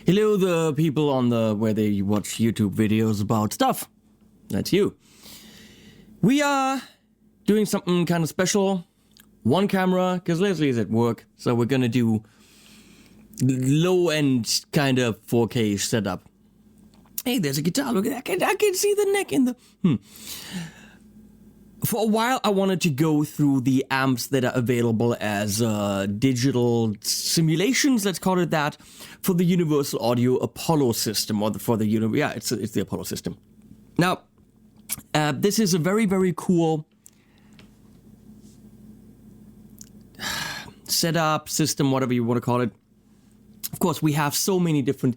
Hello, the people on the where they watch YouTube videos about stuff. That's you. We are doing something kind of special. One camera, because Leslie's at work, so we're gonna do low-end kind of 4K setup. Hey, there's a guitar. Look at that. I can see the neck in the... For a while, I wanted to go through the amps that are available as digital simulations, let's call it that, for the Universal Audio Apollo system, or it's the Apollo system. Now, this is a very, very cool setup, system, whatever you want to call it. Of course, we have so many different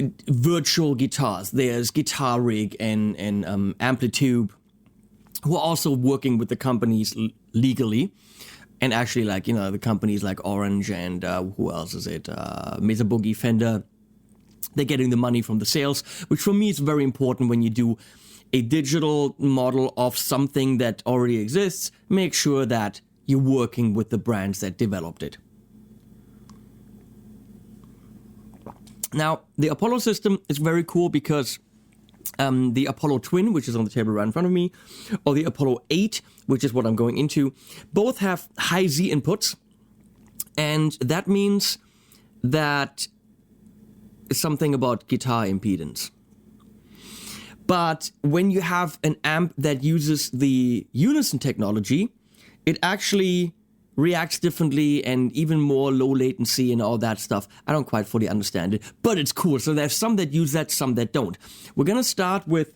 virtual guitars. There's Guitar Rig and AMPETE, who are also working with the companies legally, and actually, like, you know, the companies like Orange and who else is it? Mesa Boogie, Fender. They're getting the money from the sales, which for me is very important when you do a digital model of something that already exists. Make sure that you're working with the brands that developed it. Now, the Apollo system is very cool because the Apollo Twin, which is on the table right in front of me, or the Apollo 8, which is what I'm going into, both have high Z inputs, and that means that something about guitar impedance. But when you have an amp that uses the Unison technology, it actually reacts differently and even more low latency and all that stuff. I don't quite fully understand it, but it's cool. So there's some that use that, some that don't. We're gonna start with,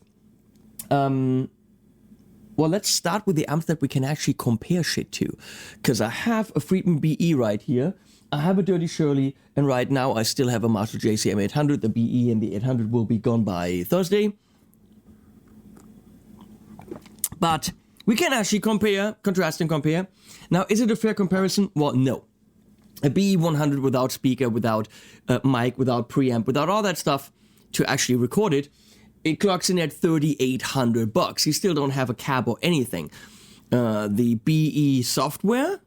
let's start with the amps that we can actually compare shit to. Because I have a Friedman BE right here, I have a Dirty Shirley, and right now I still have a Marshall JCM 800. The BE and the 800 will be gone by Thursday. But we can actually compare, contrast and compare. Now, is it a fair comparison? Well, no. A BE100 without speaker, without mic, without preamp, without all that stuff to actually record it, it clocks in at $3,800. You still don't have a cab or anything. The BE software,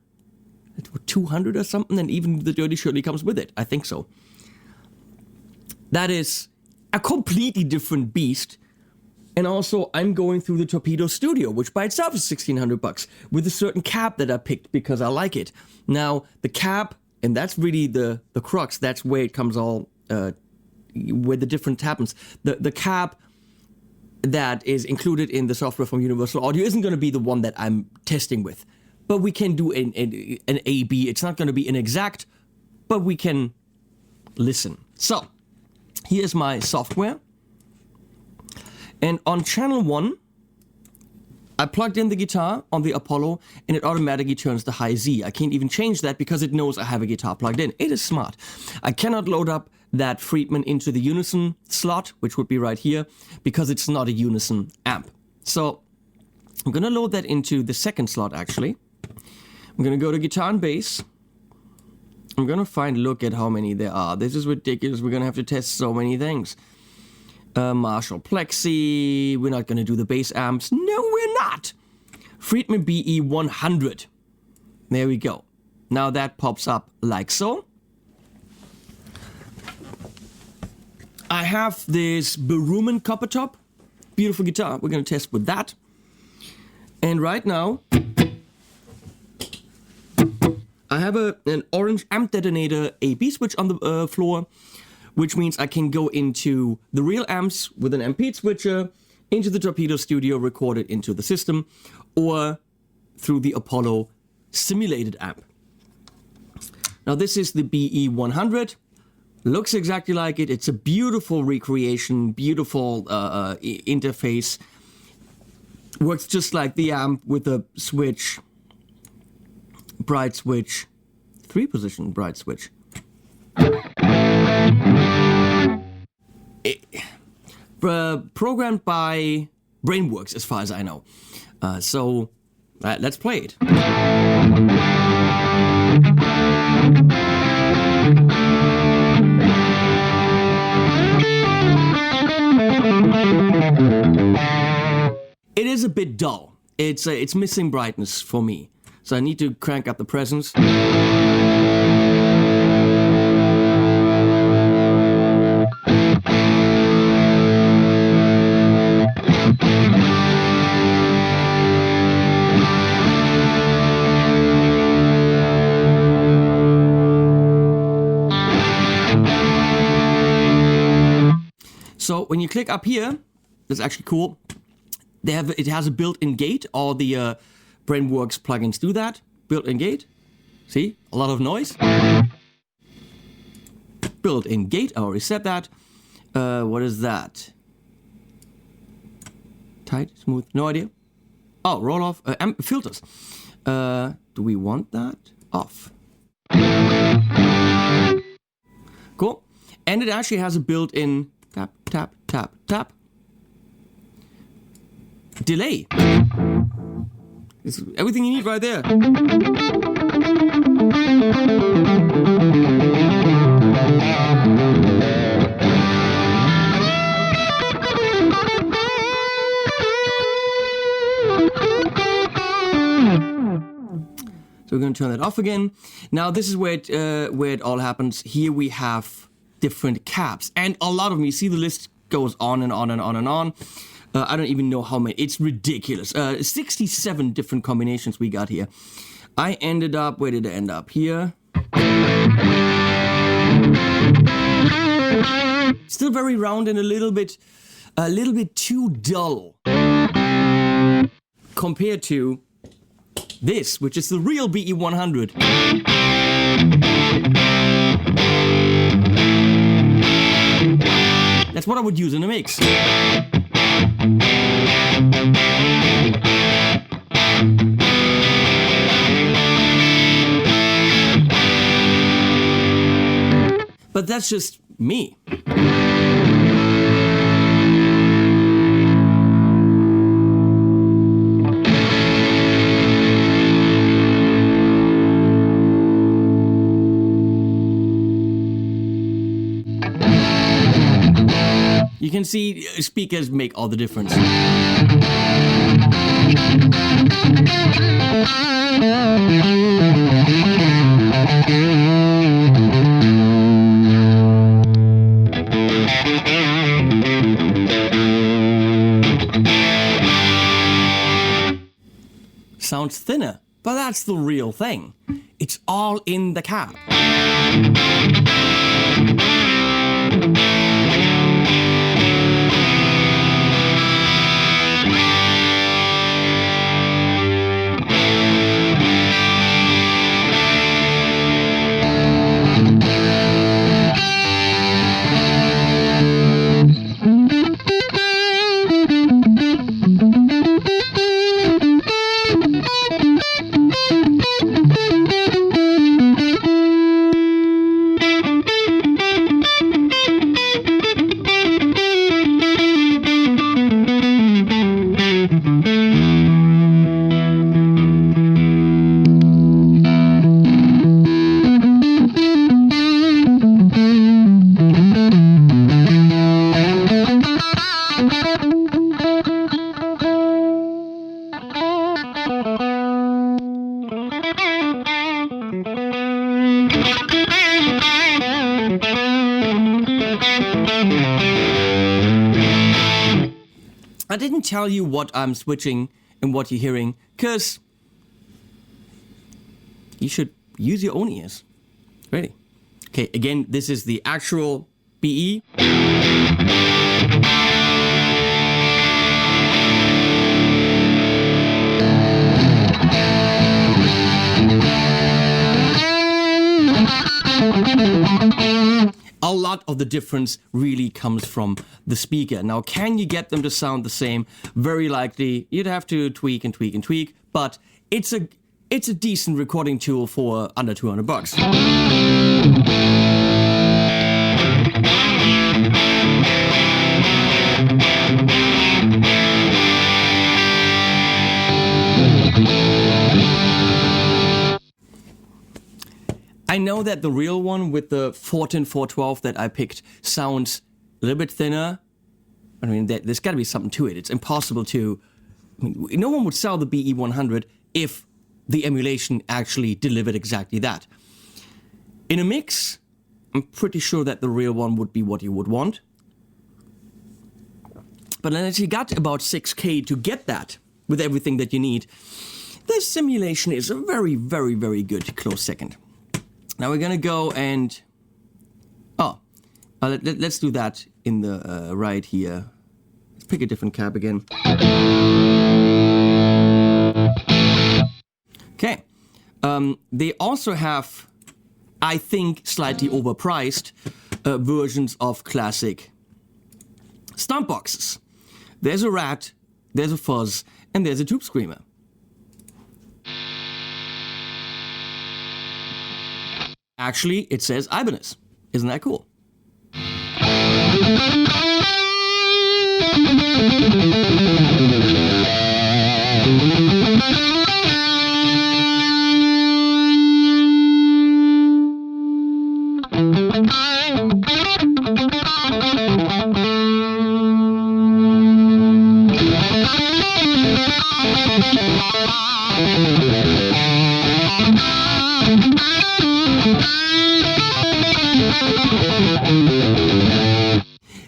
it's 200 or something, and even the Dirty Shirley comes with it. I think so. That is a completely different beast. And also, I'm going through the Torpedo Studio, which by itself is $1,600, with a certain cab that I picked because I like it. Now, the cab, and that's really the crux, that's where it comes all, where the difference happens. The cab that is included in the software from Universal Audio isn't going to be the one that I'm testing with. But we can do an A-B. It's not going to be an exact, but we can listen. So, here's my software. And on channel 1, I plugged in the guitar on the Apollo, and it automatically turns to high Z. I can't even change that because it knows I have a guitar plugged in. It is smart. I cannot load up that Friedman into the Unison slot, which would be right here, because it's not a Unison amp. So I'm going to load that into the second slot, actually. I'm going to go to guitar and bass. I'm going to look at how many there are. This is ridiculous. We're going to have to test so many things. Marshall Plexi, we're not going to do the bass amps. No, we're not. Friedman BE100. There we go. Now that pops up like so. I have this Berumen copper top. Beautiful guitar. We're going to test with that. And right now, I have an orange amp detonator AB switch on the floor, which means I can go into the real amps with an MkII switcher, into the Torpedo Studio, record it into the system, or through the Apollo simulated amp. Now this is the BE100. Looks exactly like it. It's a beautiful recreation, beautiful interface. Works just like the amp with a switch, bright switch, 3-position bright switch. Programmed by Brainworks, as far as I know. So let's play it. It is a bit dull. It's missing brightness for me. So I need to crank up the presence. So when you click up here, that's actually cool. It has a built-in gate. All the Brainworks plugins do that. Built-in gate. See? A lot of noise. Built-in gate. I already said that. What is that? Tight, smooth, no idea. Oh, roll off. Filters. Do we want that? Off. Cool. And it actually has a built-in tap, tap, tap, tap. Delay. It's everything you need right there. So we're going to turn that off again. Now this is where it all happens. Here we have different caps, and a lot of them. You see the list goes on and on and on and on. I don't even know how many. It's ridiculous. 67 different combinations we got here. I ended up, where did I end up? Here. Still very round and a little bit too dull compared to this, which is the real BE100. That's what I would use in a mix. But that's just me. You can see speakers make all the difference. Sounds thinner, but that's the real thing. It's all in the cap. I didn't tell you what I'm switching and what you're hearing, because you should use your own ears. Ready? Okay, again, this is the actual BE. A lot of the difference really comes from the speaker. Now, can you get them to sound the same? Very likely. You'd have to tweak and tweak and tweak, but it's a decent recording tool for under $200. I know that the real one with the 410-412 that I picked sounds a little bit thinner. I mean, there's got to be something to it. It's impossible to... I mean, no one would sell the BE100 if the emulation actually delivered exactly that. In a mix, I'm pretty sure that the real one would be what you would want. But unless you got about 6K to get that with everything that you need, the simulation is a very, very, very good close second. Now we're gonna go and... Let's do that in the right here. Let's pick a different cab again. Okay. They also have, I think, slightly overpriced versions of classic stomp boxes. There's a Rat, there's a Fuzz, and there's a Tube Screamer. Actually, it says Ibanez. Isn't that cool?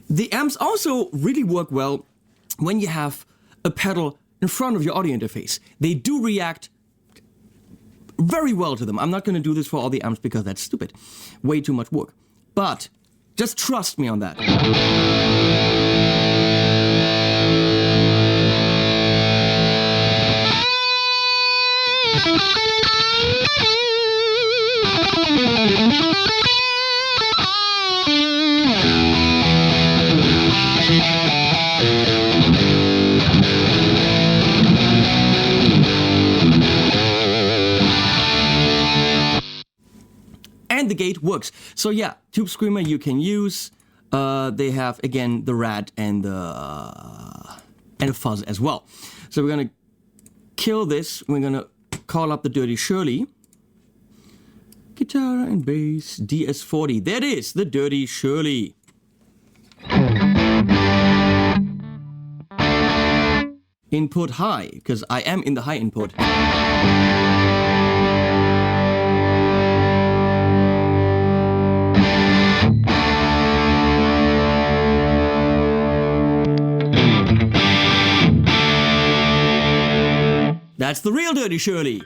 The amps also really work well when you have a pedal in front of your audio interface. They do react very well to them. I'm not going to do this for all the amps because that's stupid. Way too much work. But just trust me on that. And the gate works. So yeah, Tube Screamer you can use. They have again the Rat and the Fuzz as well. So we're gonna kill this. We're gonna call up the Dirty Shirley. Guitar and bass DS40. There it is, the Dirty Shirley. Input high, because I am in the high input. That's the real Dirty Shirley.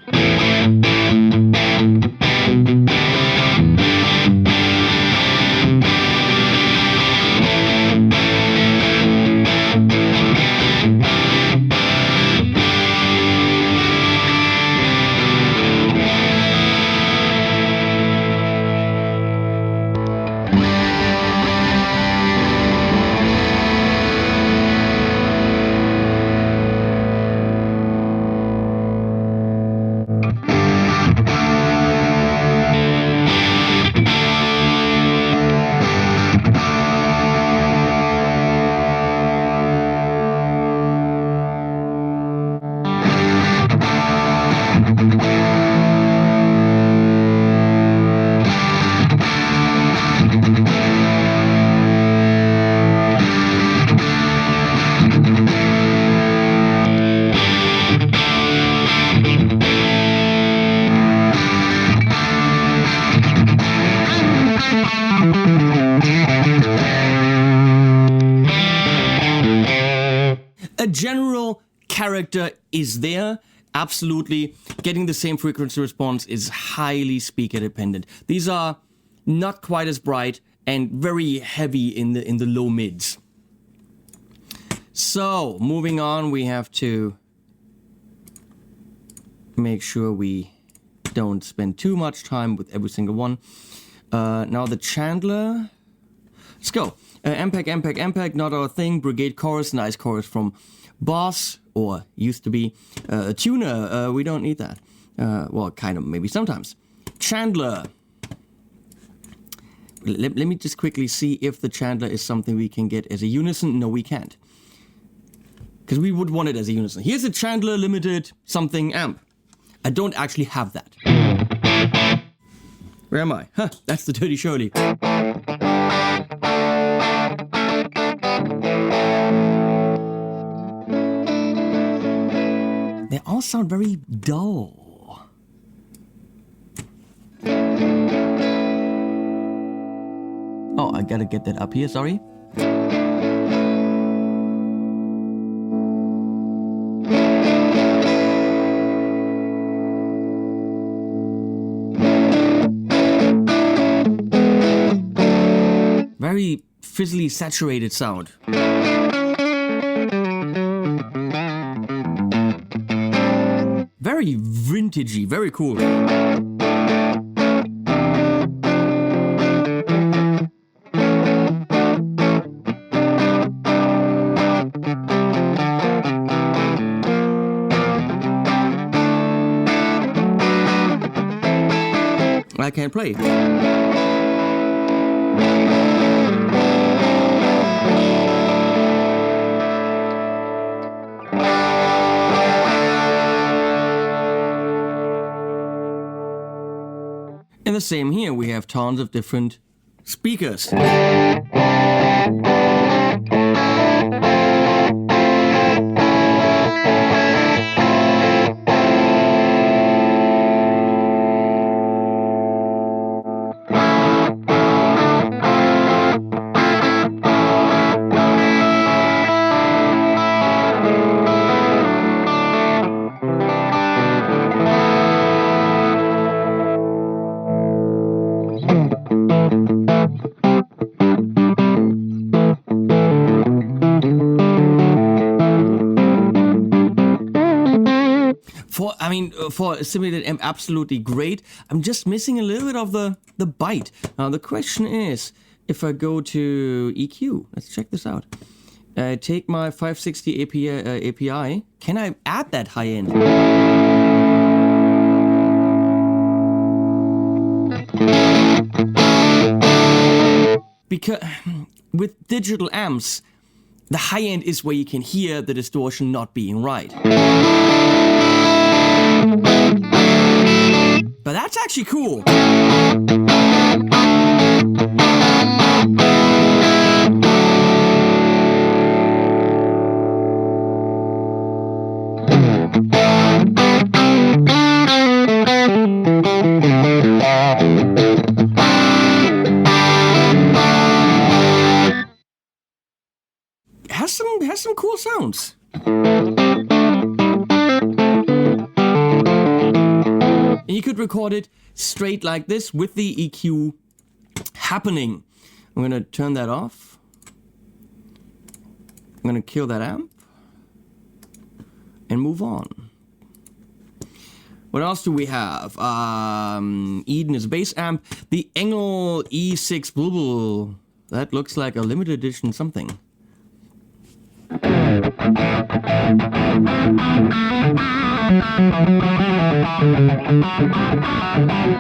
A general character is there, absolutely. Getting the same frequency response is highly speaker dependent. These are not quite as bright and very heavy in the low mids. So moving on, we have to make sure we don't spend too much time with every single one. Now the Chandler. Let's go. MkII, not our thing. Brigade chorus, nice chorus from Boss, or used to be. Tuner, we don't need that. Well, kind of, maybe sometimes. Chandler. Let me just quickly see if the Chandler is something we can get as a Unison. No, we can't. Because we would want it as a Unison. Here's a Chandler limited something amp. I don't actually have that. Where am I? Huh, that's the Dirty Shirley. They all sound very dull. Oh, I gotta get that up here, sorry. very fizzly, saturated sound. Very vintagey, very cool. I can't play. And the same here, we have tons of different speakers. For a simulated amp, absolutely great. I'm just missing a little bit of the bite. Now the question is, if I go to EQ, let's check this out. Take my 560 API, can I add that high end? Because with digital amps, the high end is where you can hear the distortion not being right. But that's actually cool. Has some cool sounds. And you could record it straight like this with the EQ happening. I'm gonna turn that off. I'm gonna kill that amp and move on. What else do we have? Eden is a bass amp. The Engel E6 Bubble. That looks like a limited edition something.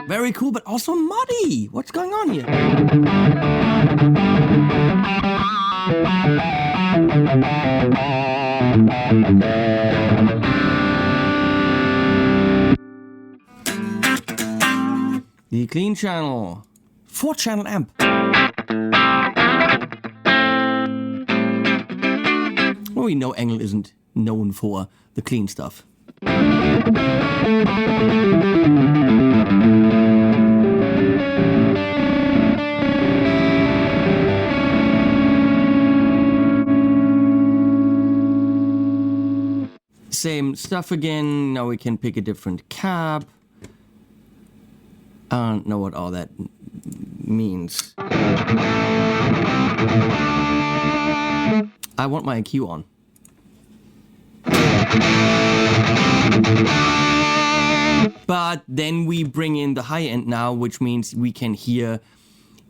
Very cool, but also muddy. What's going on here? The clean channel. 4-channel amp. Well, we know Engel isn't known for the clean stuff. Same stuff again. Now we can pick a different cab. I don't know what all that means. I want my EQ on. But then we bring in the high end now, which means we can hear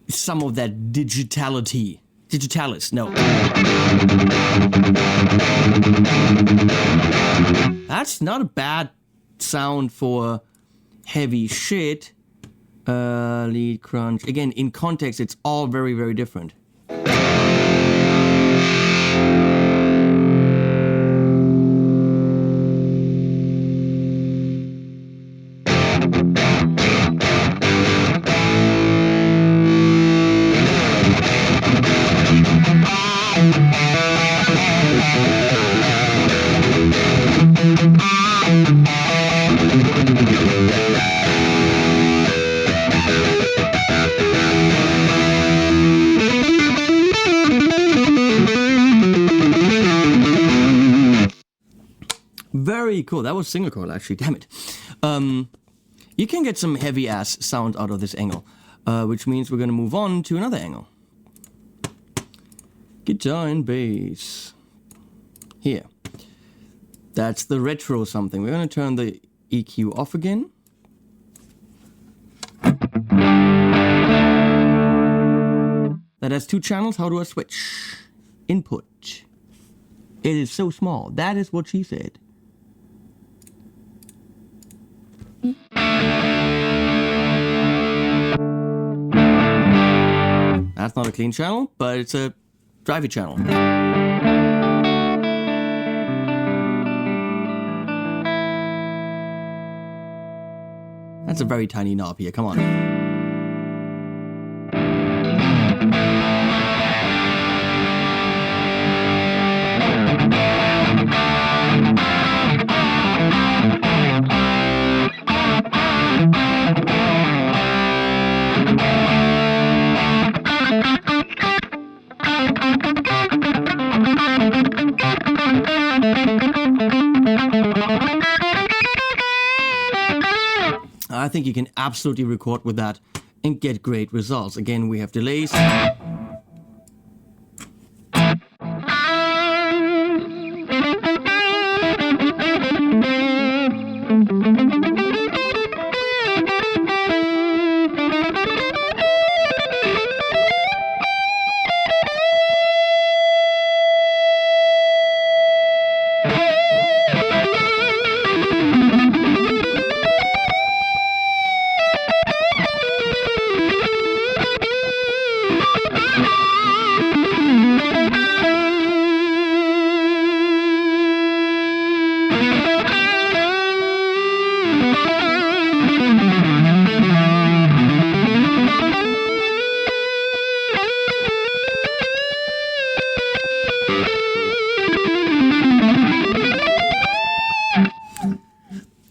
some of that digitality. Digitalis, no. That's not a bad sound for heavy shit. Lead crunch. Again, in context, it's all very, very different. Very cool. That was single coil, actually. Damn it. You can get some heavy ass sound out of this Engel, which means we're going to move on to another Engel. Guitar and bass. Here. That's the retro something. We're going to turn the EQ off again. That has 2 channels. How do I switch? Input. It is so small. That is what she said. That's not a clean channel, but it's a drivey channel. That's a very tiny knob here, come on. I think you can absolutely record with that and get great results. Again, we have delays.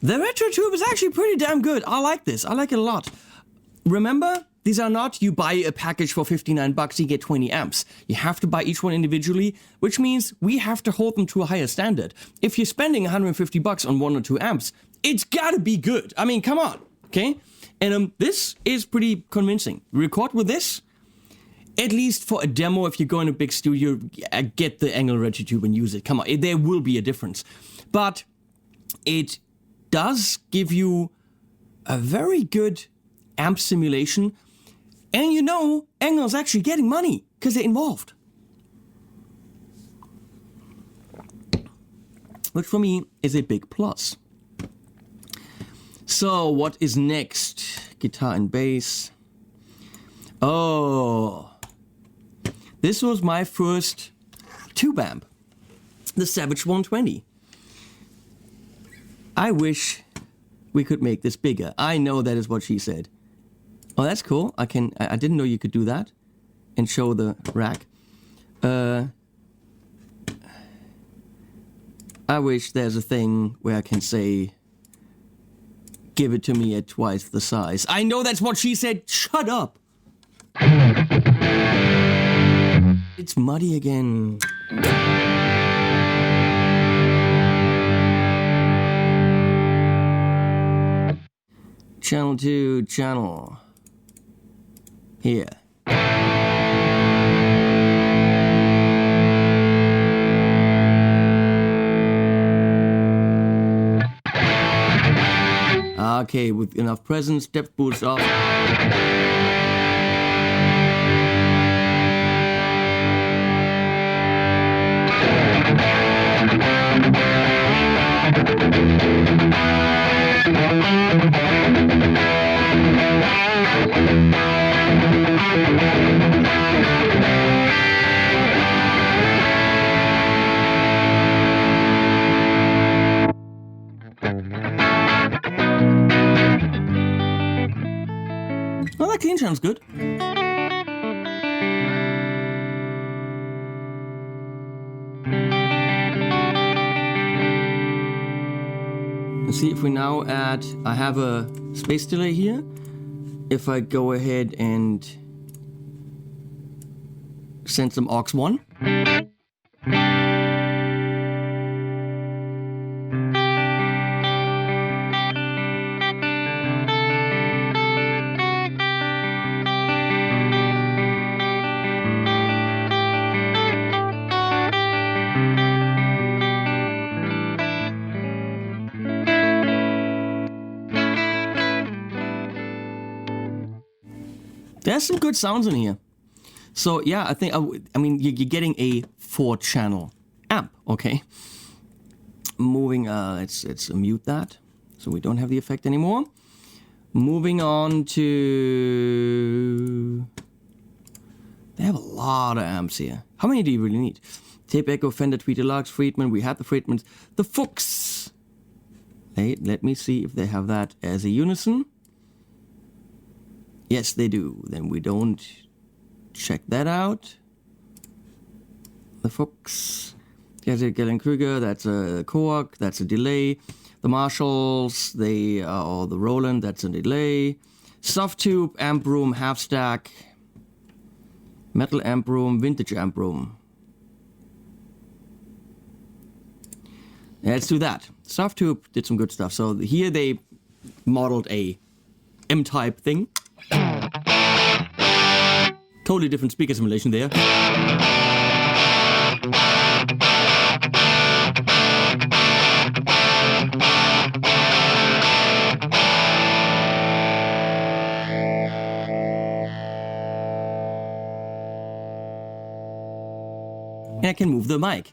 The RetroTube is actually pretty damn good. I like this. I like it a lot. Remember, these are not you buy a package for 59 bucks, you get 20 amps. You have to buy each one individually, which means we have to hold them to a higher standard. If you're spending 150 bucks on 1 or 2 amps, it's gotta be good. I mean, come on, okay? And this is pretty convincing. Record with this, at least for a demo, if you go in a big studio, get the Engel RetroTube and use it. Come on, there will be a difference. But it does give you a very good amp simulation, and you know Engel's actually getting money because they're involved, which for me is a big plus. So what is next? Guitar and bass. Oh, this was my first tube amp, the Savage 120. I wish we could make this bigger. I know that is what she said. Oh, that's cool. I didn't know you could do that and show the rack. I wish there's a thing where I can say, give it to me at twice the size. I know that's what she said. Shut up. It's muddy again. Channel 2, channel. Here. Okay, with enough presence, depth boost off. Well, that clean sounds good. Let's see if we now add, I have a space delay here. If I go ahead and send some aux 1. There's some good sounds in here. So yeah, I think, I mean, you're getting a 4-channel amp, okay? Moving, let's mute that, so we don't have the effect anymore. Moving on to... They have a lot of amps here. How many do you really need? Tape Echo, Fender, Tweed Deluxe, Friedman. We had the Friedmans. The Fuchs. Hey, let me see if they have that as a Unison. Yes, they do. Then we don't check that out. The Fuchs. There's a Galen Kruger. That's a Coac. That's a delay. The Marshalls. They are all the Roland. That's a delay. Soft Tube, Amp Room, Half Stack. Metal Amp Room, Vintage Amp Room. Yeah, let's do that. Soft Tube did some good stuff. So here they modeled a M-type thing. Totally different speaker simulation there. And I can move the mic.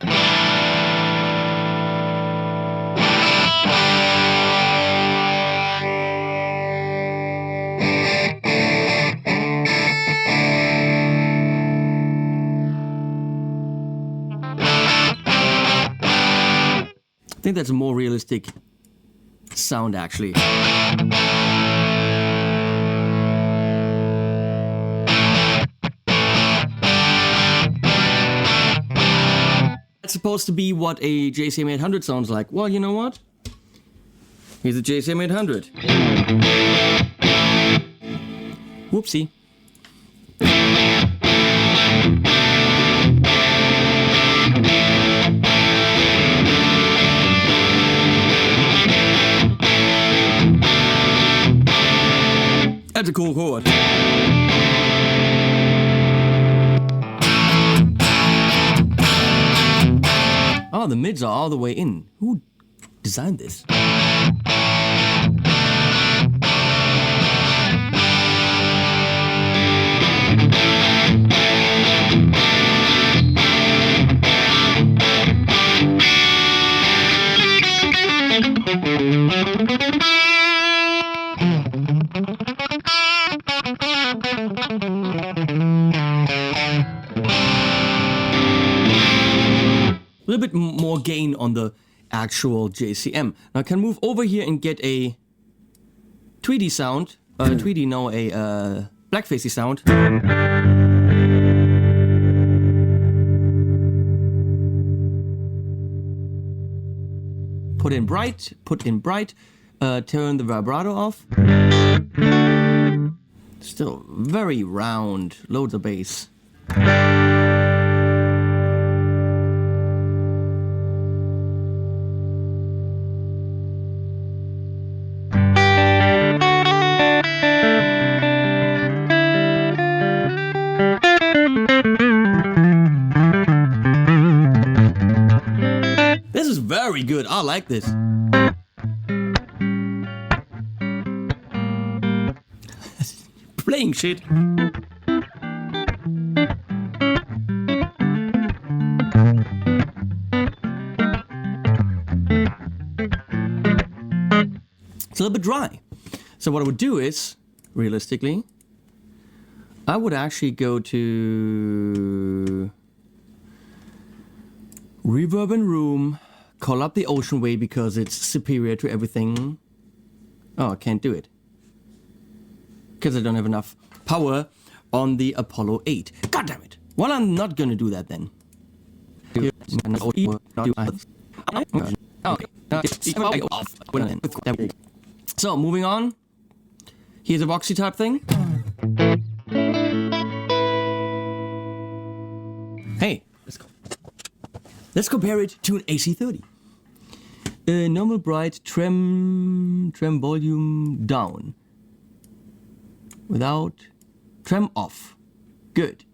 I think that's a more realistic sound, actually. That's supposed to be what a JCM 800 sounds like. Well, you know what? Here's a JCM 800. Whoopsie. That's a cool chord. Oh, the mids are all the way in. Who designed this? A little bit more gain on the actual JCM. Now I can move over here and get a Tweedy sound. Tweedy, no, a blackfacey sound. Put in bright, turn the vibrato off. Still very round, loads of bass. This is very good. I like this. Playing shit. It's a little bit dry. So what I would do is, realistically, I would actually go to Reverb and Room, call up the Ocean Way because it's superior to everything. Oh, I can't do it. Because I don't have enough power on the Apollo 8. God damn it. Well, I'm not gonna do that then. So, moving on. Here's a Voxy type thing. Hey, let's compare it to an AC30. Normal bright, trem volume down. Without trem off. Good.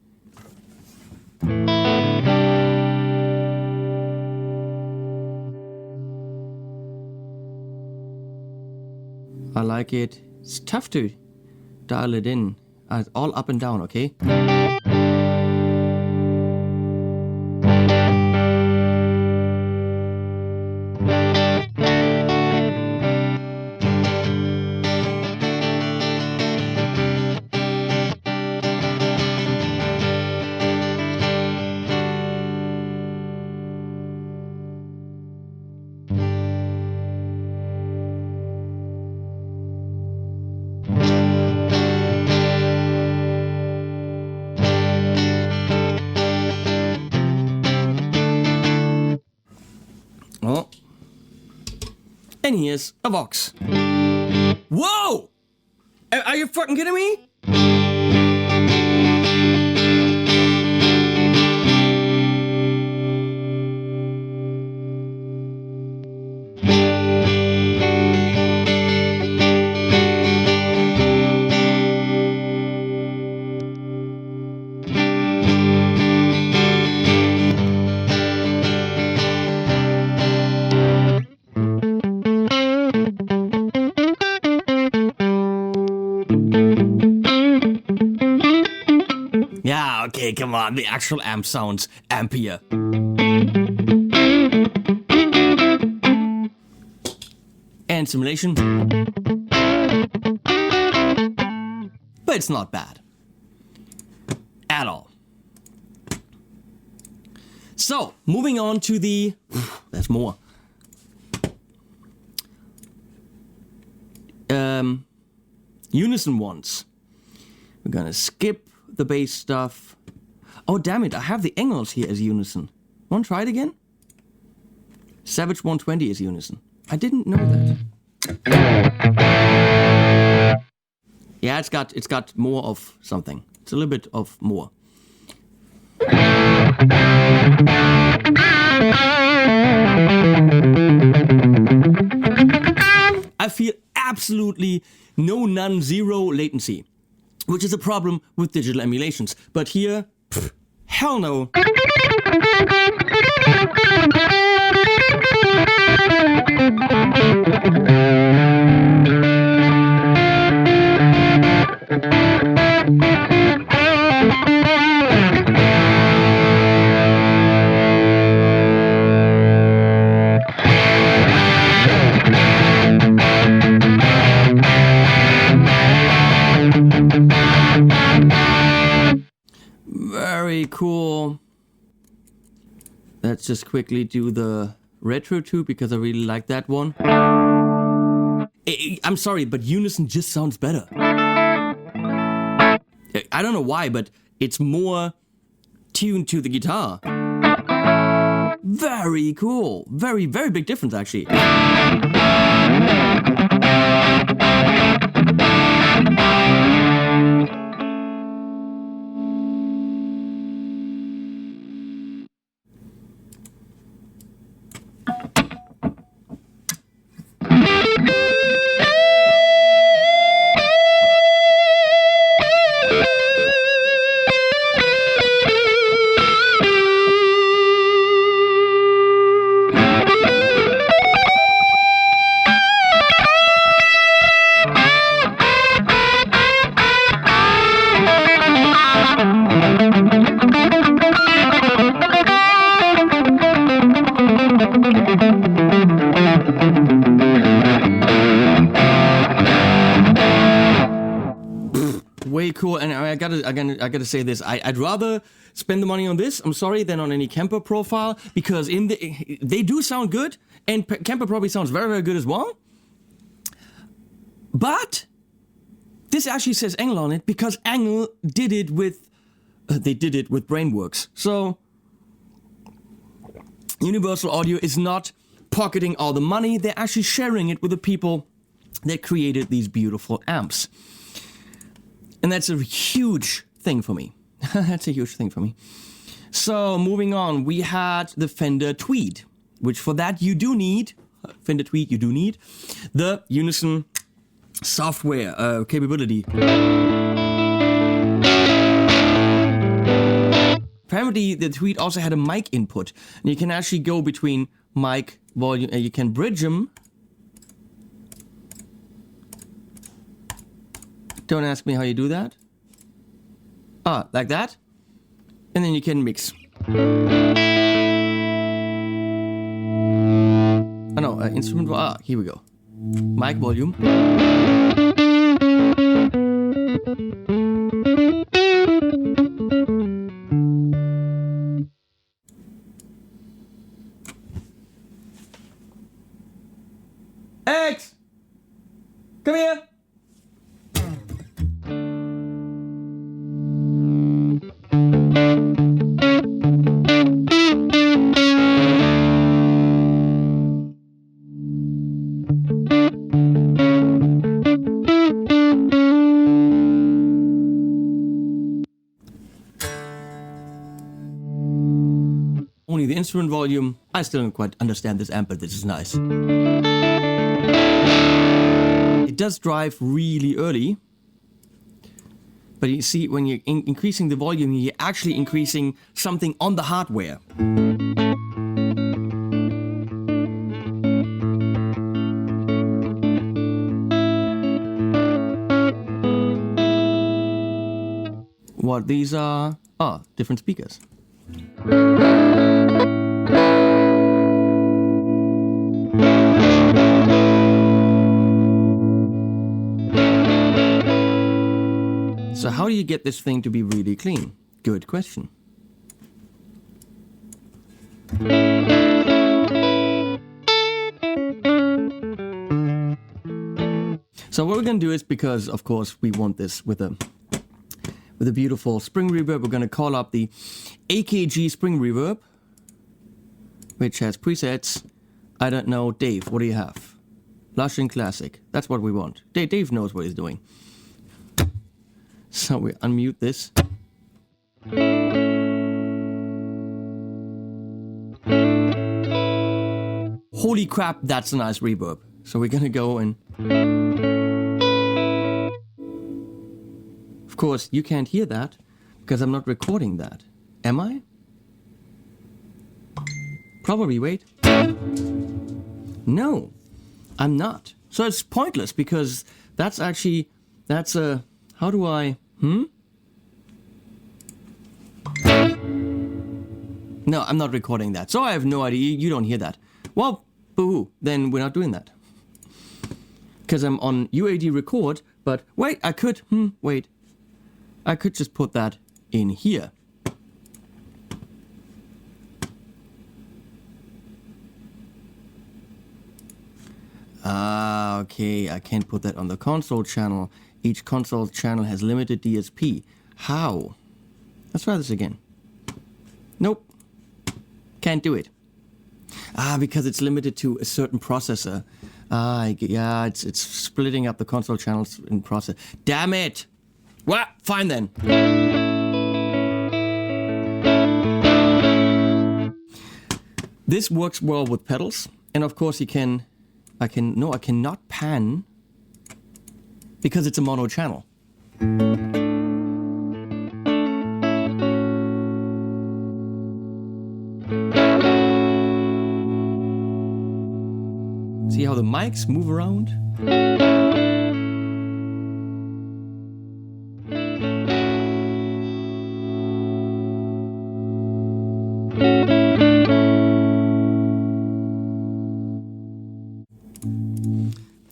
I like it. It's tough to dial it in. all up and down, okay? Oh. And here's a Vox. Whoa! Are you fucking kidding me? Yeah, okay, come on, the actual amp sounds ampier. And simulation. But it's not bad. At all. So, moving on to the... There's more. Unison ones. We're gonna skip the bass stuff. Oh, damn it, I have the Engels here as Unison. Want to try it again? Savage 120 is Unison. I didn't know that. Yeah, it's got more of something. It's a little bit of more. I feel absolutely no non-zero latency, which is a problem with digital emulations. But here, hell no. Very cool. Let's just quickly do the RetroTube because I really like that one. I'm sorry, but Unison just sounds better. I don't know why, but it's more tuned to the guitar. Very cool. Very, very big difference, actually. Way cool, and I gotta say this. I'd rather spend the money on this, I'm sorry, than on any Kemper profile, because they do sound good, and Kemper probably sounds very, very good as well. But this actually says Engel on it because Engel did it with Brainworks. So Universal Audio is not pocketing all the money; they're actually sharing it with the people that created these beautiful amps. And that's a huge thing for me. That's a huge thing for me. So, moving on, we had the Fender Tweed, which for that you do need, Fender Tweed, you do need the Unison software capability. Apparently, the Tweed also had a mic input, and you can actually go between mic, volume, and you can bridge them. Don't ask me how you do that. Like that. And then you can mix. Oh no, instrument, here we go. Mic volume. X! Come here! Only the instrument volume. I still don't quite understand this amp, but this is nice. It does drive really early. But you see, when you're increasing the volume, you're actually increasing something on the hardware. What these are? Different speakers. So how do you get this thing to be really clean? Good question. So what we're going to do is, because of course we want this with a beautiful spring reverb, we're going to call up the AKG spring reverb, which has presets. I don't know, Dave, what do you have? Lush and classic. That's what we want. Dave knows what he's doing. So we unmute this. Holy crap, that's a nice reverb. So we're gonna go and... Of course, you can't hear that because I'm not recording that. Am I? Probably, wait. No, I'm not. So it's pointless because that's actually, that's a... How do I... No, I'm not recording that. So I have no idea. You don't hear that. Well, boo-hoo. Then we're not doing that. Because I'm on UAD record, but wait, I could... wait. I could just put that in here. Okay, I can't put that on the console channel. Each console channel has limited DSP. How? Let's try this again. Nope. Can't do it. Because it's limited to a certain processor. Yeah, it's splitting up the console channels in process. Damn it! Well, fine then. This works well with pedals, and of course I cannot pan because it's a mono channel. See how the mics move around?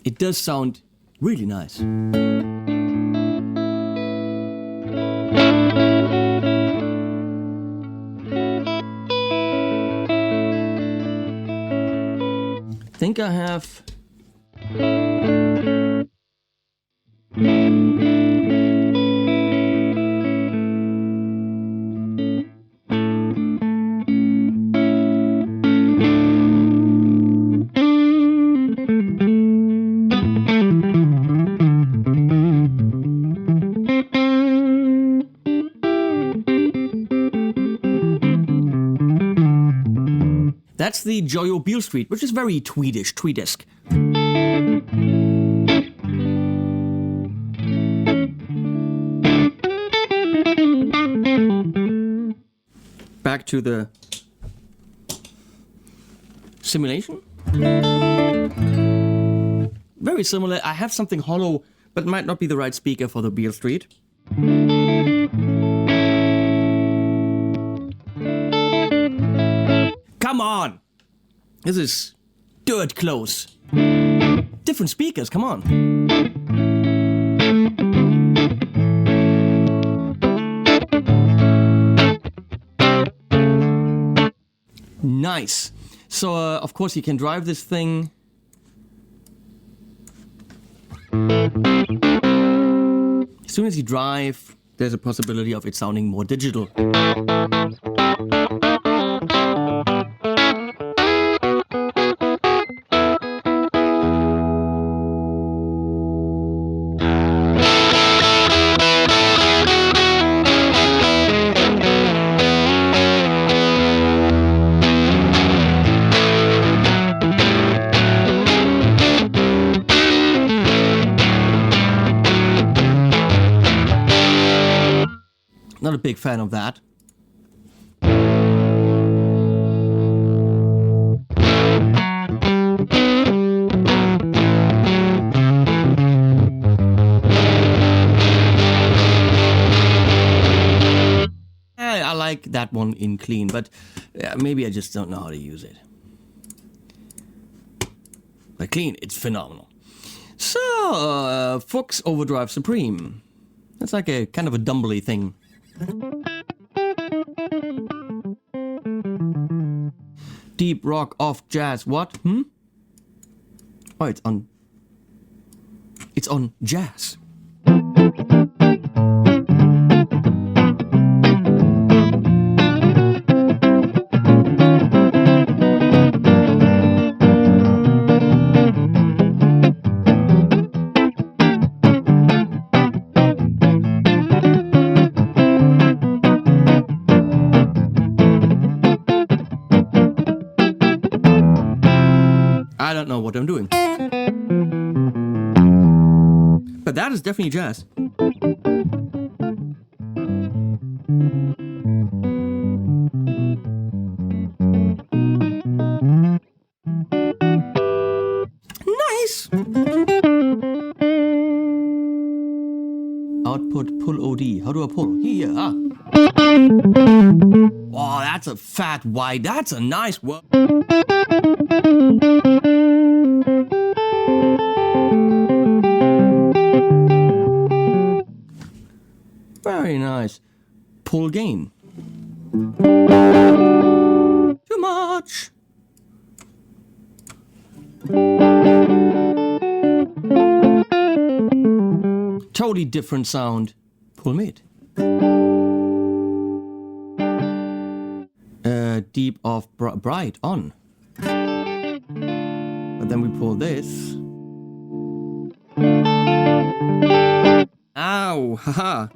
It does sound really nice. I think I have... That's the Joyo Beale Street, which is very Tweedish, Tweedesque. Back to the simulation. Very similar. I have something hollow, but it might not be the right speaker for the Beale Street. Come on! This is dirt close. Different speakers, come on. Nice. So, of course, you can drive this thing. As soon as you drive, there's a possibility of it sounding more digital. Not a big fan of that. I like that one in clean, but maybe I just don't know how to use it. But clean, it's phenomenal. So, Fox Overdrive Supreme. That's like a kind of a dumbly thing. Deep rock off jazz. What? Oh, it's on jazz. I don't know what I'm doing. But that is definitely jazz. Nice! Output pull OD. How do I pull? Here, Wow, that's a fat wide. That's a nice one. Very nice. Pull gain. Too much. Totally different sound. Pull mid. Deep off bright on. But then we pull this. Ow! Haha!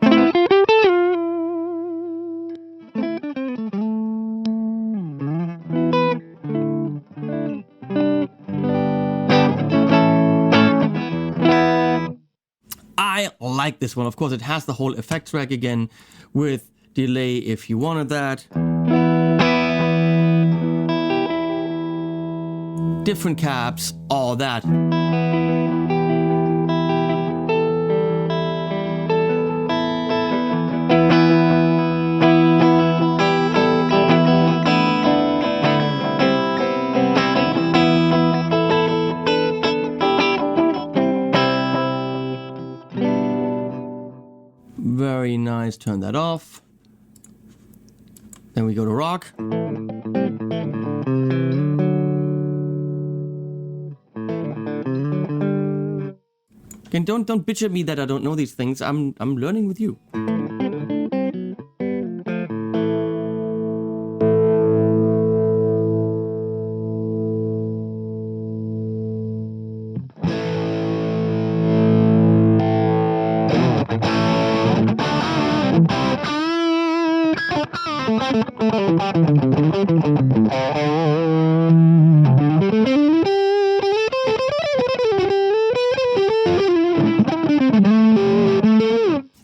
I like this one. Of course, it has the whole effects rack again with delay if you wanted that. Different caps, all that. Very nice, turn that off. Then we go to rock. And don't bitch at me that I don't know these things. I'm learning with you.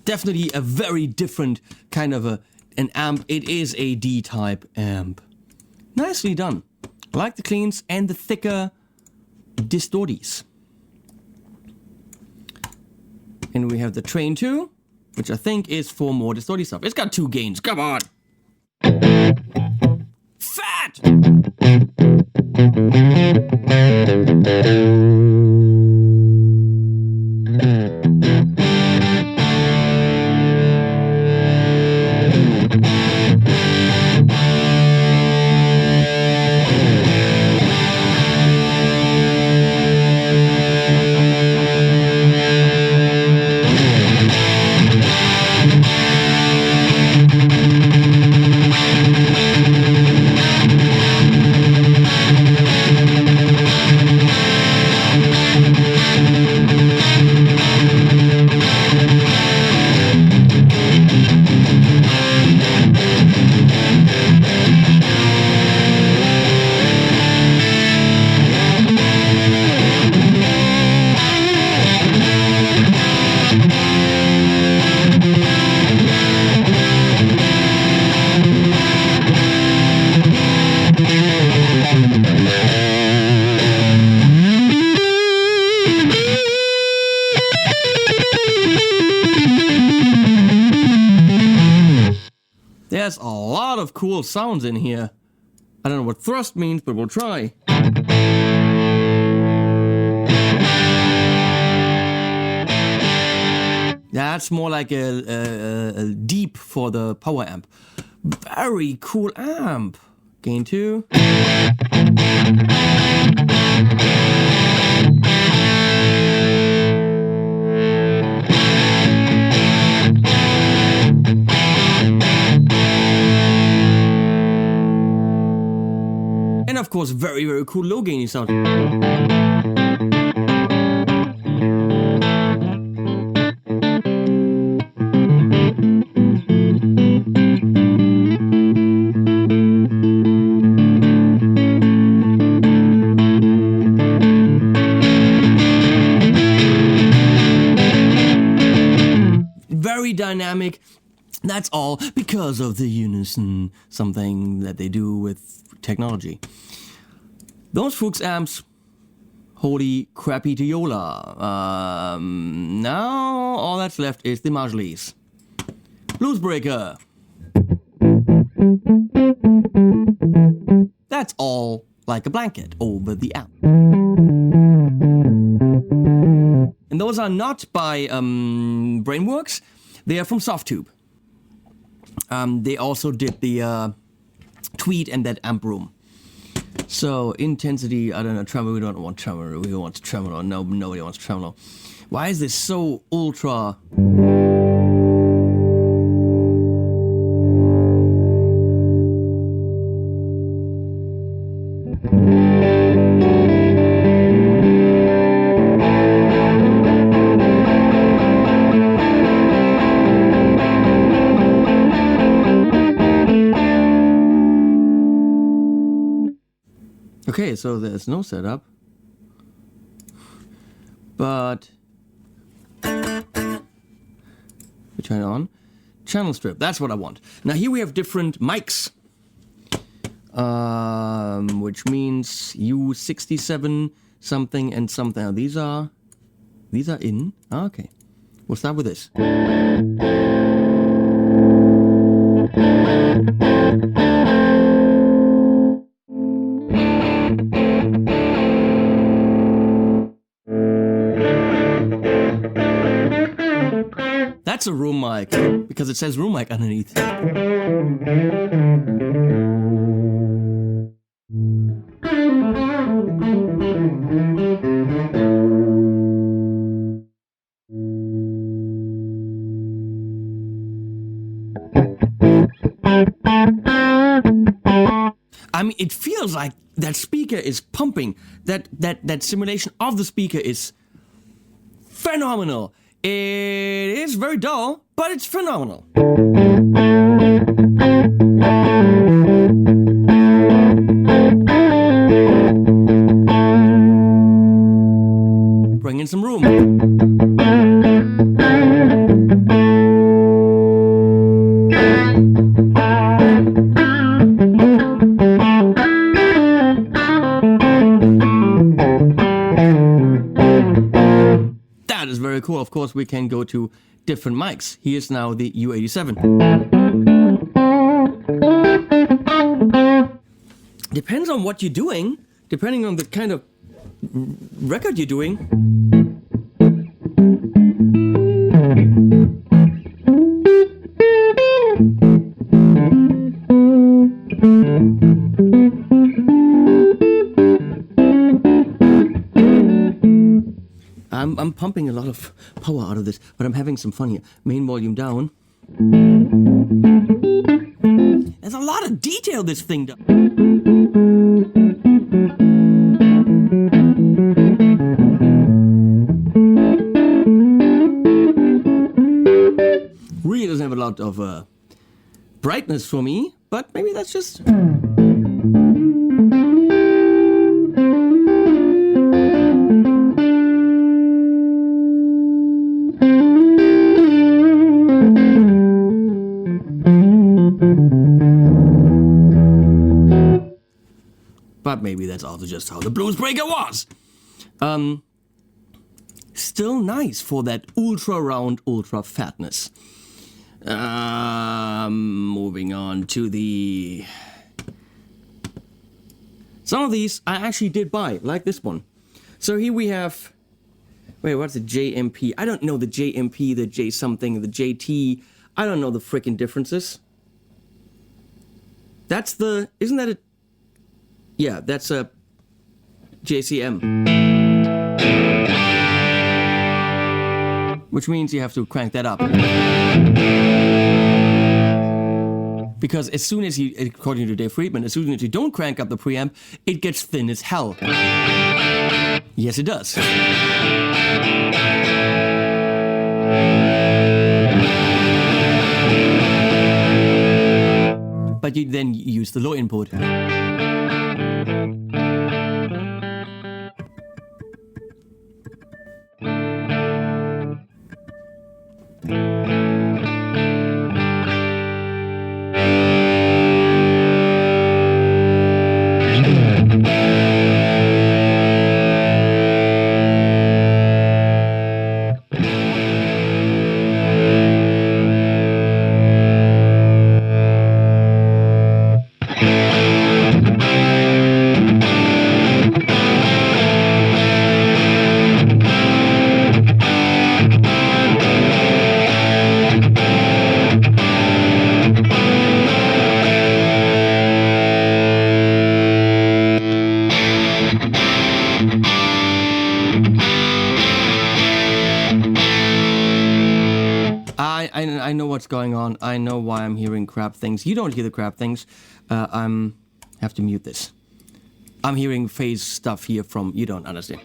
Definitely a very different kind of an amp. It is a D-type amp. Nicely done. I like the cleans and the thicker distorties. And we have the Train 2, which I think is for more distorty stuff. It's got 2 gains. Come on. Fat! There's a lot of cool sounds in here. I don't know what thrust means, but we'll try. That's more like a deep for the power amp. Very cool amp. Gain 2. And of course, very, very cool low gain sound. Very dynamic. That's all because of the Unison something that they do with technology. Those Fuchs amps, holy crappy Diola. Now all that's left is the Marshallese. Bluesbreaker. That's all like a blanket over the amp. And those are not by Brainworks. They are from Softtube. They also did the Tweed and that amp room. So intensity, I don't know, tremolo. We don't want tremolo. We want tremolo. No, nobody wants tremolo. Why is this so ultra? Okay, so there's no setup, but we turn it on. Channel strip, that's what I want. Now here we have different mics, which means U67 something and something. Now these are in. Okay, we'll start with this. That's a room mic, because it says room mic underneath. I mean, it feels like that speaker is pumping. That simulation of the speaker is phenomenal. It is very dull, but it's phenomenal. Bring in some room. That is very cool. Of course, we can go to different mics. Here's now the U87. Depends on what you're doing. depending on the kind of record you're doing. I'm pumping a lot of power out of this, but I'm having some fun here. Main volume down. There's a lot of detail this thing does. Really doesn't have a lot of brightness for me, but maybe that's just... But maybe that's also just how the Blues Breaker was. Still nice for that ultra round, ultra fatness. Moving on to the... Some of these I actually did buy, like this one. So here we have... Wait, what's the JMP? I don't know the JMP, the J something, the JT. I don't know the frickin' differences. That's the... Isn't that a... Yeah, that's a JCM. Which means you have to crank that up. Because as soon as you, according to Dave Friedman, as soon as you don't crank up the preamp, it gets thin as hell. Yes, it does. But you then use the low input. I know what's going on. I know why I'm hearing crap things. You don't hear the crap things. I have to mute this. I'm hearing phase stuff here from... You don't understand.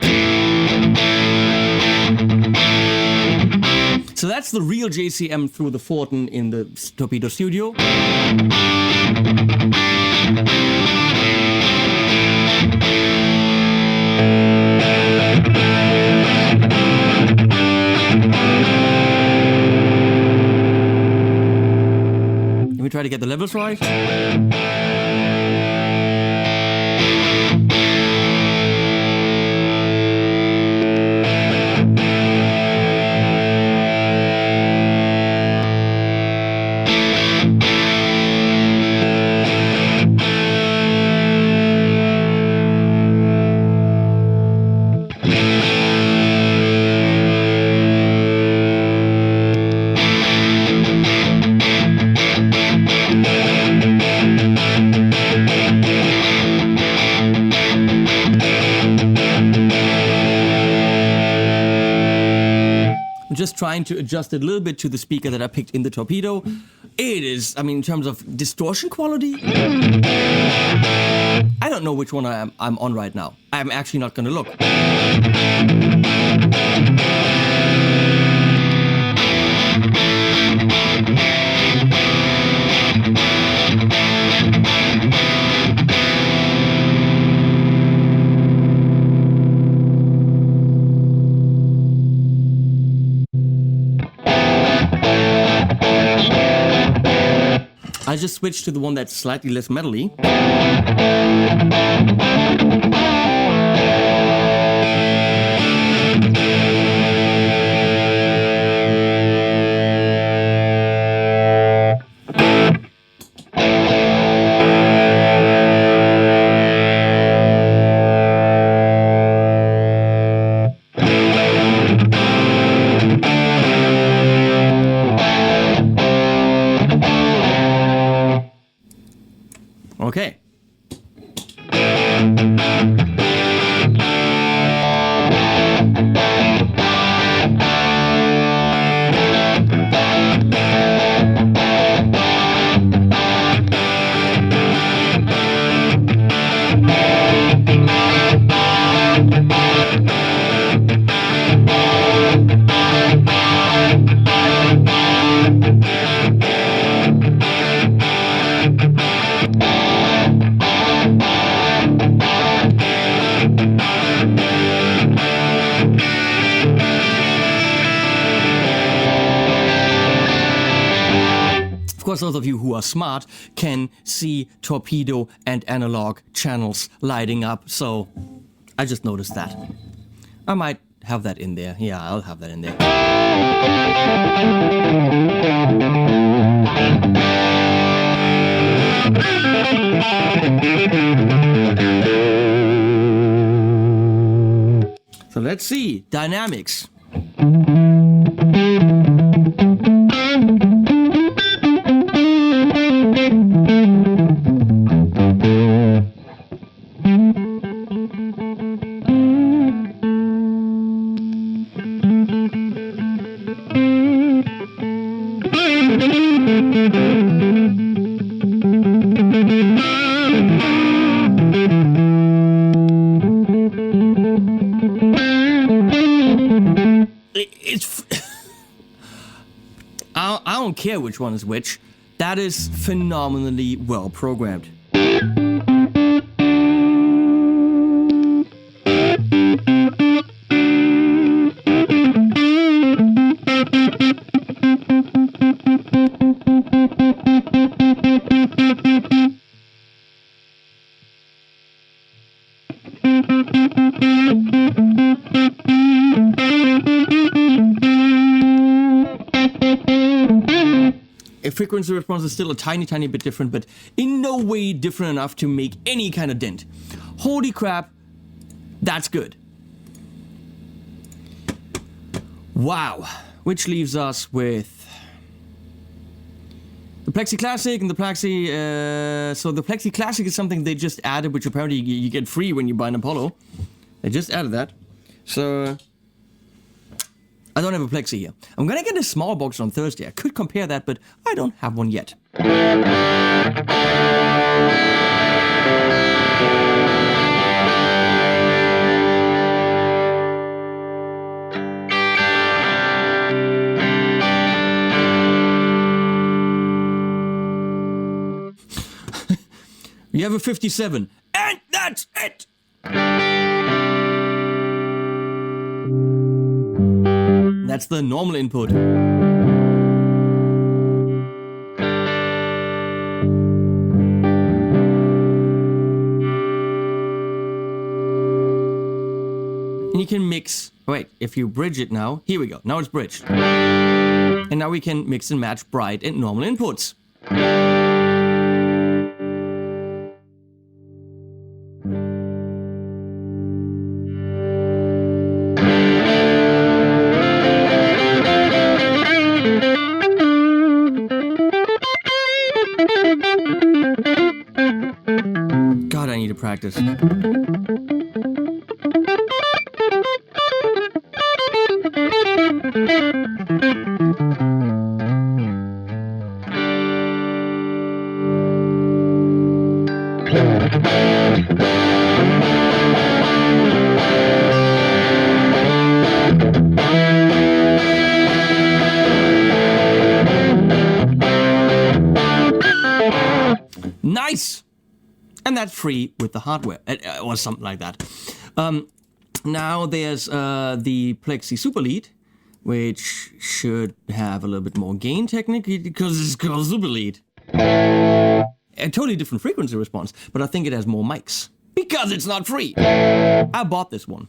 So that's the real JCM through the Fortin in the Torpedo Studio. Let me try to get the levels right. Just trying to adjust it a little bit to the speaker that I picked in the Torpedo. It is, I mean, in terms of distortion quality, I don't know which one I'm on right now. I'm actually not going to look. I just switched to the one that's slightly less metally. Okay. Of course, those of you who are smart can see torpedo and analog channels lighting up, so I just noticed that. I might have that in there. Yeah, I'll have that in there. So let's see, dynamics. I don't care which one is which. That is phenomenally well programmed. Frequency response is still a tiny bit different, but in no way different enough to make any kind of dent. Holy crap, that's good. Wow, which leaves us with the Plexi Classic and the Plexi. So the Plexi Classic is something they just added, which apparently you get free when you buy an Apollo. They just added that. So I don't have a Plexi here. I'm gonna get a small box on Thursday. I could compare that, but I don't have one yet. You have a 57, and that's it! That's the normal input. And you can mix, wait, if you bridge it now, here we go, now it's bridged. And now we can mix and match bright and normal inputs. God, I need to practice. Nice! And that's free with the hardware, or something like that. Now there's the Plexi Super Lead, which should have a little bit more gain technically, because it's called Super Lead. A totally different frequency response, but I think it has more mics, because it's not free. I bought this one.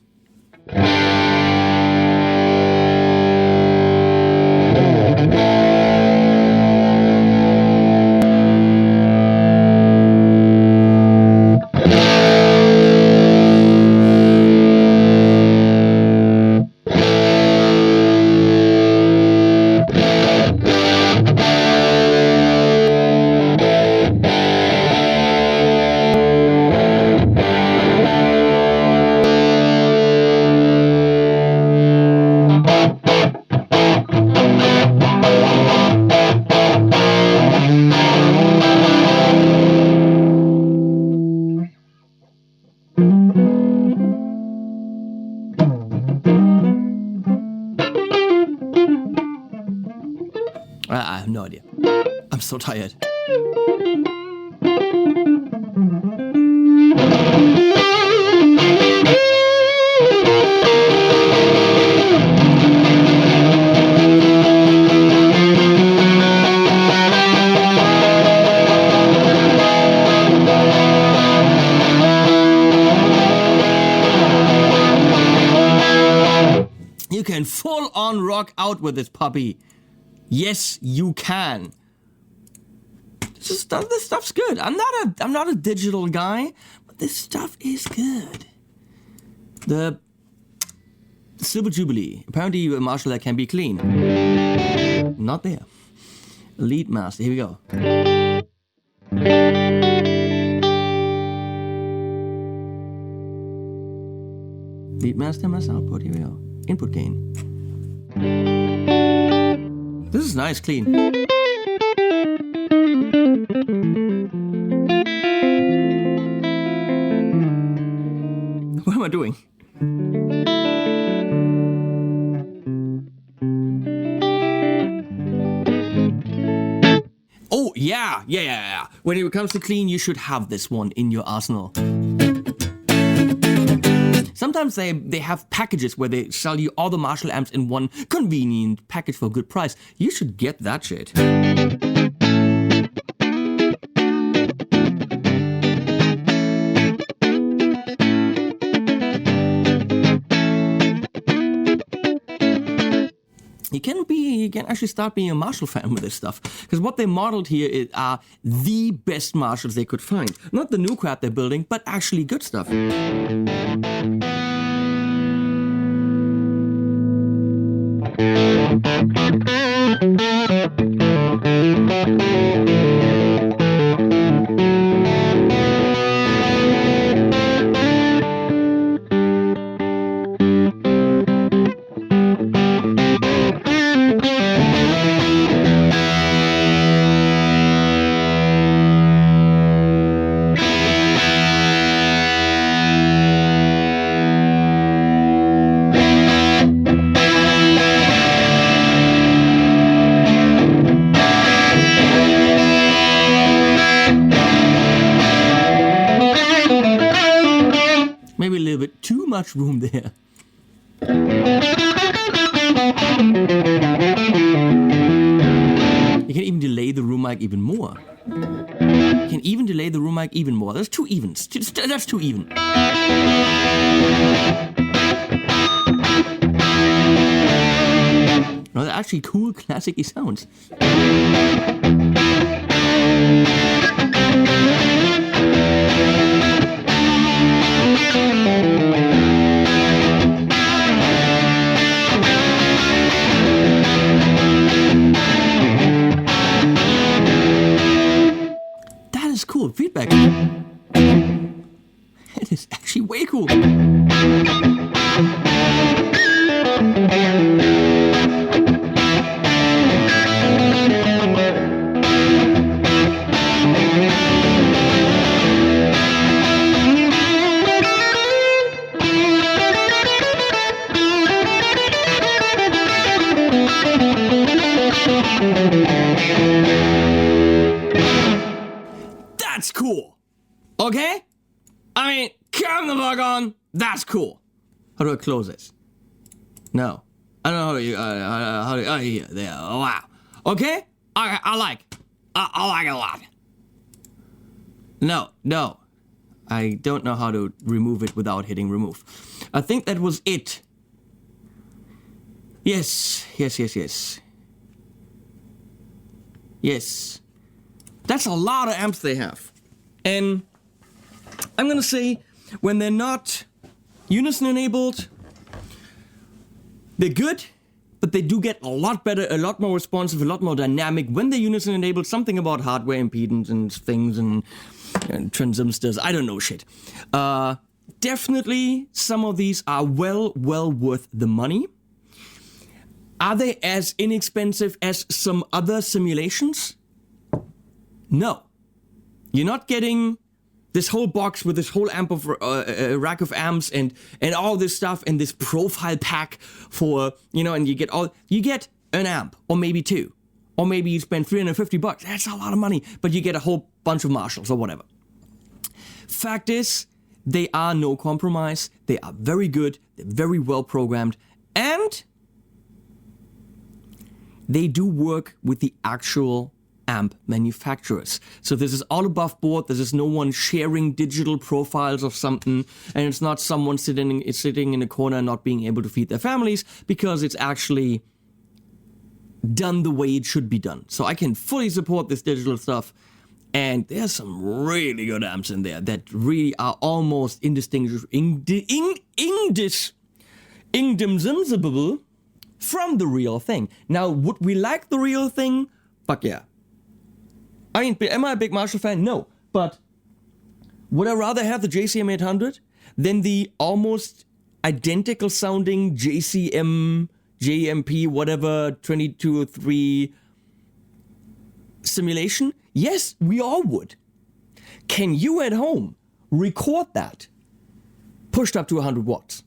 so tired. You can full on rock out with this puppy. Yes, you can. This stuff's good. I'm not a digital guy, but this stuff is good. The Silver Jubilee. Apparently a Marshall that can be clean. Not there. Lead master. Here we go. Lead master, mass output. Here we go. Input gain. This is nice, clean. What am I doing? Oh, yeah. When it comes to clean, you should have this one in your arsenal. Sometimes they have packages where they sell you all the Marshall amps in one convenient package for a good price. You should get that shit. You can actually start being a Marshall fan with this stuff. Because what they modeled here are the best Marshalls they could find. Not the new crap they're building, but actually good stuff. Maybe a little bit too much room there. You can even delay the room mic even more. You can even delay the room mic even more. That's too even. That's too even. No, they're actually cool, classic-y sounds. That is cool. Feedback. It is actually way cool. That's cool. Okay? I mean, come the fuck on. That's cool. How do I close this? No. I don't know how to, yeah, there. Oh, wow. Okay? I like it a lot. No. I don't know how to remove it without hitting remove. I think that was it. Yes. That's a lot of amps they have. And I'm gonna say, when they're not Unison enabled, they're good, but they do get a lot better, a lot more responsive, a lot more dynamic when they're Unison enabled. Something about hardware impedance and things and transistors, I don't know shit. Definitely some of these are well worth the money. Are they as inexpensive as some other simulations? No. You're not getting this whole box with this whole amp of rack of amps and all this stuff and this profile pack for, and you get an amp or maybe two Or maybe you spend $350. That's a lot of money, but you get a whole bunch of Marshalls or whatever. Fact is, they are no compromise. They are very good. They're very well programmed. And they do work with the actual amp manufacturers. So this is all above board. This is no one sharing digital profiles of something, and it's not someone sitting in a corner and not being able to feed their families, because it's actually done the way it should be done. So I can fully support this digital stuff, and there's some really good amps in there that really are almost indistinguishable from the real thing. Now, would we like the real thing? Fuck yeah. I mean, am I a big Marshall fan? No. But would I rather have the JCM 800 than the almost identical sounding JCM, JMP, whatever, 2203 simulation? Yes, we all would. Can you at home record that pushed up to 100 watts?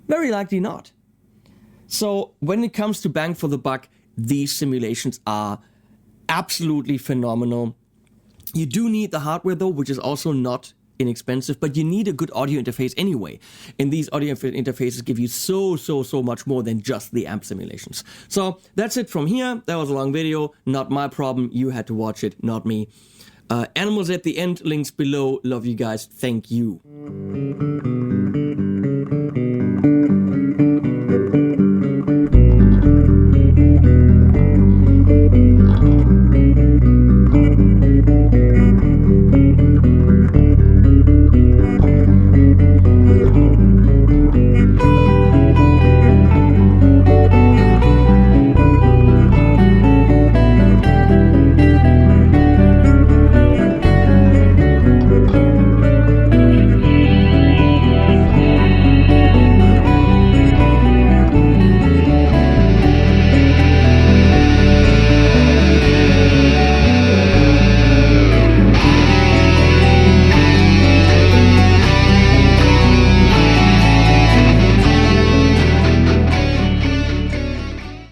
Very likely not. So when it comes to bang for the buck, these simulations are absolutely phenomenal. You do need the hardware though, which is also not inexpensive, but you need a good audio interface anyway. And these audio interfaces give you so much more than just the amp simulations. So that's it from here. That was a long video, not my problem. You had to watch it, not me. Animals at the end, links below. Love you guys. Thank you.